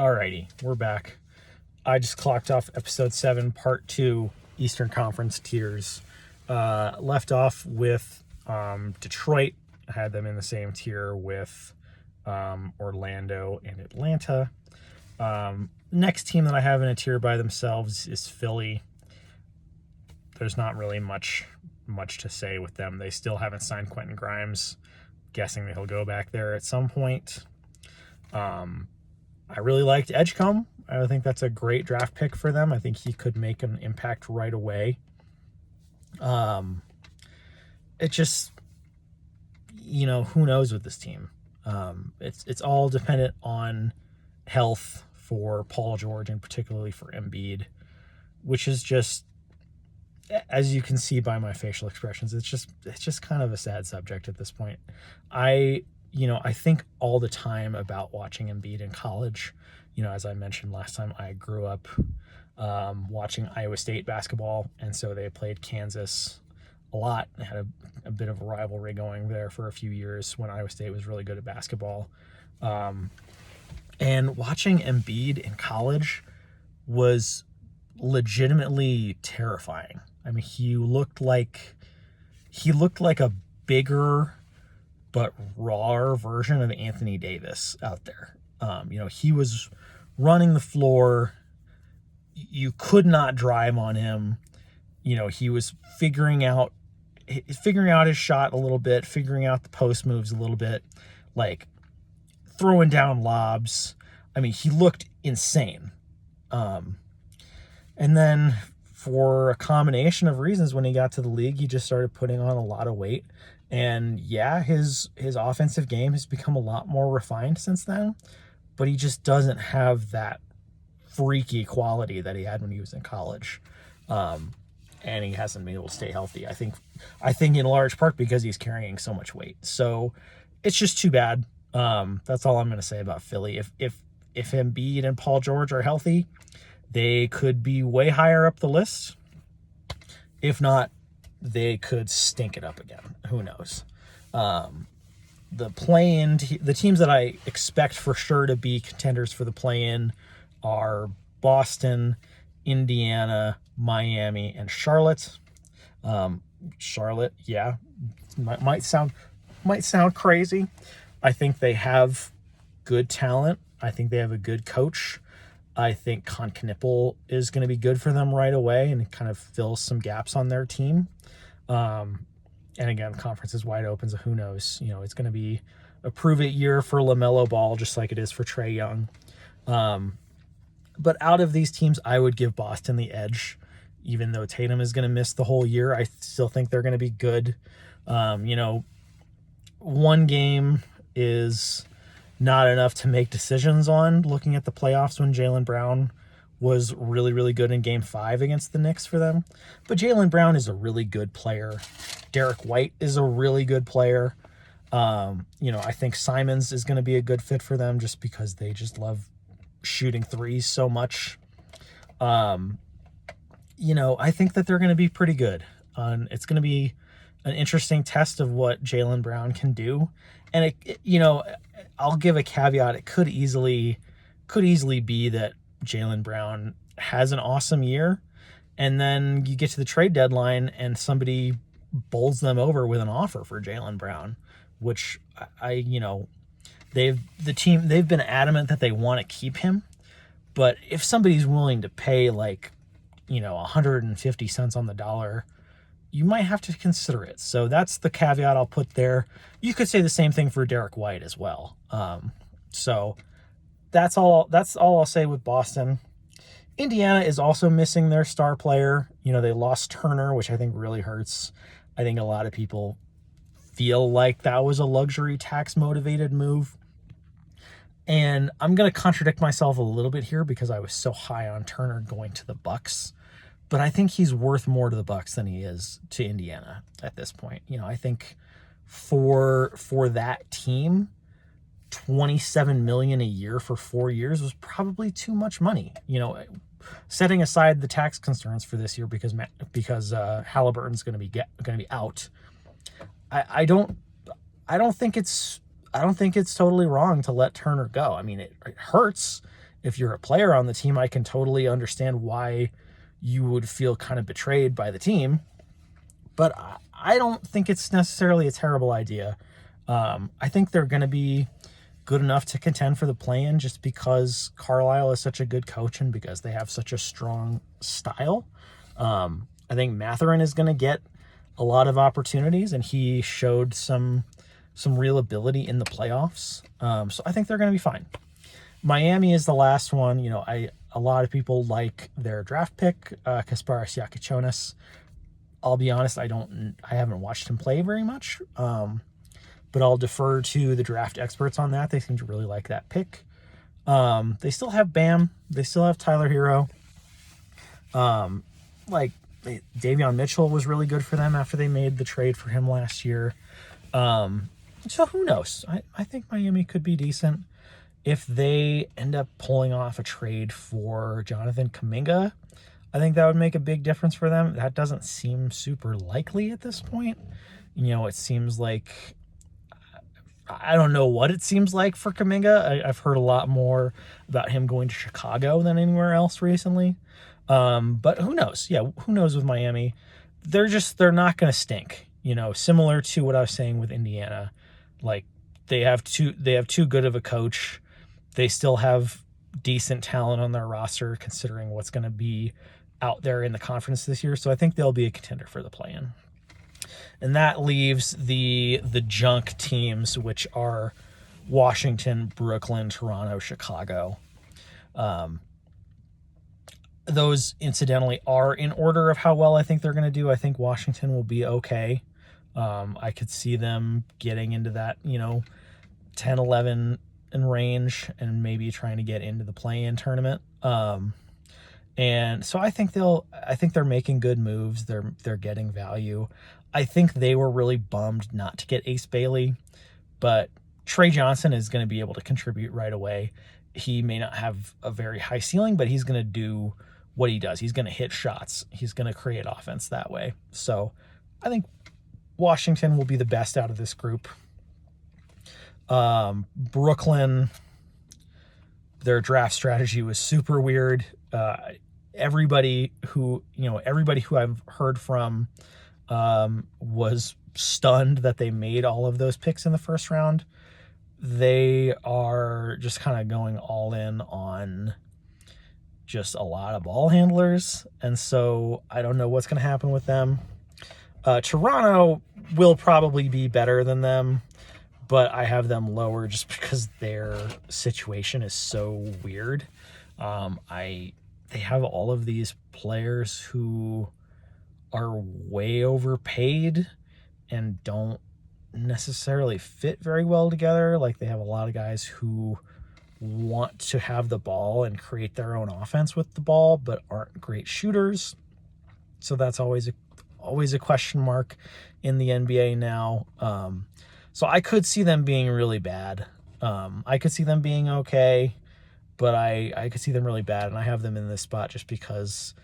Alrighty, we're back. I just clocked off episode 7, part 2, Eastern Conference tiers. Left off with Detroit. I had them in the same tier with Orlando and Atlanta. Next team that I have in a tier by themselves is Philly. There's not really much to say with them. They still haven't signed Quentin Grimes. Guessing that he'll go back there at some point. I really liked Edgecombe. I think that's a great draft pick for them. I think he could make an impact right away. It just, who knows with this team. It's all dependent on health for Paul George and particularly for Embiid, which is just, as you can see by my facial expressions, it's just kind of a sad subject at this point. I think all the time about watching Embiid in college. As I mentioned last time, I grew up watching Iowa State basketball, and so they played Kansas a lot. They had a bit of a rivalry going there for a few years when Iowa State was really good at basketball. And watching Embiid in college was legitimately terrifying. I mean, he looked like a bigger but rawer version of Anthony Davis out there. He was running the floor. You could not drive on him. He was figuring out his shot a little bit, figuring out the post moves a little bit, like throwing down lobs. I mean, he looked insane. And then for a combination of reasons, when he got to the league, he just started putting on a lot of weight. And yeah, his offensive game has become a lot more refined since then, but he just doesn't have that freaky quality that he had when he was in college. And he hasn't been able to stay healthy. I think in large part because he's carrying so much weight. So it's just too bad. That's all I'm going to say about Philly. If Embiid and Paul George are healthy, they could be way higher up the list. If not, they could stink it up again. Who knows? The play-in, the teams that I expect for sure to be contenders for the play-in are Boston, Indiana, Miami, and Charlotte. Charlotte, yeah, might sound crazy. I think they have good talent. I think they have a good coach. I think Con Knippel is going to be good for them right away and kind of fill some gaps on their team. And again, conference is wide open, so who knows? It's going to be a prove-it year for LaMelo Ball, just like it is for Trae Young. But out of these teams, I would give Boston the edge. Even though Tatum is going to miss the whole year, I still think they're going to be good. One game is not enough to make decisions on, looking at the playoffs when Jaylen Brown was really, really good in Game 5 against the Knicks for them. But Jaylen Brown is a really good player. Derek White is a really good player. I think Simons is going to be a good fit for them just because they just love shooting threes so much. I think that they're going to be pretty good. It's going to be an interesting test of what Jaylen Brown can do. And I'll give a caveat. It could easily be that Jaylen Brown has an awesome year, and then you get to the trade deadline and somebody bowls them over with an offer for Jaylen Brown, which they've been adamant that they want to keep him. But if somebody's willing to pay 150 cents on the dollar, you might have to consider it. So that's the caveat I'll put there. You could say the same thing for Derek White as well. So that's all I'll say with Boston. Indiana is also missing their star player. They lost Turner, which I think really hurts. I think a lot of people feel like that was a luxury tax motivated move. And I'm going to contradict myself a little bit here because I was so high on Turner going to the Bucks. But I think he's worth more to the Bucks than he is to Indiana at this point. I think for that team, $27 million a year for 4 years was probably too much money. Setting aside the tax concerns for this year because Halliburton's going to be out. I don't think it's totally wrong to let Turner go. I mean, it hurts. if you're a player on the team, I can totally understand why you would feel kind of betrayed by the team. But I don't think it's necessarily a terrible idea. I think they're going to be good enough to contend for the play-in just because Carlisle is such a good coach and because they have such a strong style. I think Mathurin is going to get a lot of opportunities, and he showed some real ability in the playoffs. So I think they're going to be fine. Miami is the last one. You know, a lot of people like their draft pick, Kasparas Jakučionis. I'll be honest, I haven't watched him play very much. But I'll defer to the draft experts on that. They seem to really like that pick. They still have Bam. They still have Tyler Hero. Davion Mitchell was really good for them after they made the trade for him last year. So who knows? I think Miami could be decent. If they end up pulling off a trade for Jonathan Kuminga, I think that would make a big difference for them. That doesn't seem super likely at this point. You know, it seems like, I don't know what it seems like for Kuminga. I've heard a lot more about him going to Chicago than anywhere else recently. But who knows? Yeah, who knows with Miami? They're not going to stink. You know, similar to what I was saying with Indiana. Like, they have too good of a coach. They still have decent talent on their roster considering what's going to be out there in the conference this year. So I think they'll be a contender for the play-in. And that leaves the junk teams, which are Washington, Brooklyn, Toronto, Chicago. Those, incidentally, are in order of how well I think they're going to do. I think Washington will be okay. I could see them getting into that, 10, 11 in range and maybe trying to get into the play-in tournament. And so I think they're making good moves. They're getting value. I think they were really bummed not to get Ace Bailey, but Trey Johnson is going to be able to contribute right away. He may not have a very high ceiling, but he's going to do what he does. He's going to hit shots. He's going to create offense that way. So I think Washington will be the best out of this group. Brooklyn, their draft strategy was super weird. Everybody who I've heard from was stunned that they made all of those picks in the first round. They are just kind of going all in on just a lot of ball handlers, and so I don't know what's going to happen with them. Toronto will probably be better than them, but I have them lower just because their situation is so weird. They have all of these players who are way overpaid and don't necessarily fit very well together. Like, they have a lot of guys who want to have the ball and create their own offense with the ball, but aren't great shooters. So that's always a question mark in the NBA now. So I could see them being really bad. I could see them being okay, but I could see them really bad, and I have them in this spot just because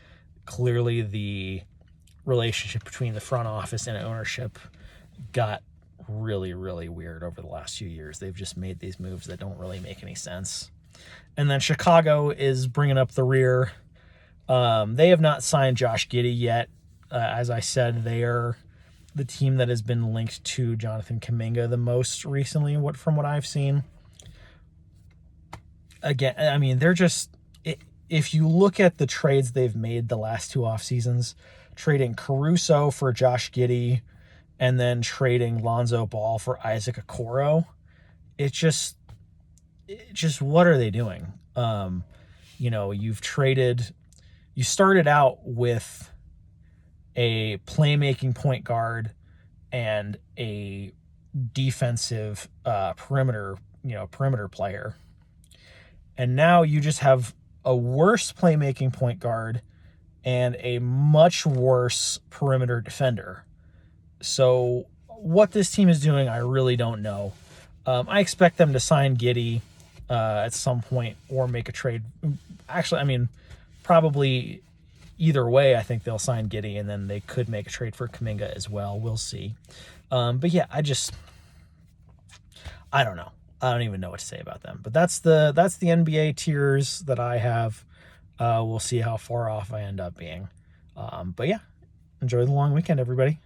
clearly the relationship between the front office and ownership got really, really weird over the last few years. They've just made these moves that don't really make any sense. And then Chicago is bringing up the rear. They have not signed Josh Giddey yet. As I said, they are the team that has been linked to Jonathan Kuminga the most recently, from what I've seen. Again, I mean, they're just, if you look at the trades they've made the last two off seasons, trading Caruso for Josh Giddey and then trading Lonzo Ball for Isaac Okoro, it just what are they doing? You started out with a playmaking point guard and a defensive perimeter player. And now you just have a worse playmaking point guard and a much worse perimeter defender. So what this team is doing, I really don't know. I expect them to sign Giddey at some point or make a trade. Actually, I mean, probably either way, I think they'll sign Giddey, and then they could make a trade for Kuminga as well. We'll see. But yeah, I don't know. I don't even know what to say about them. But that's the NBA tiers that I have. We'll see how far off I end up being. But yeah, enjoy the long weekend, everybody.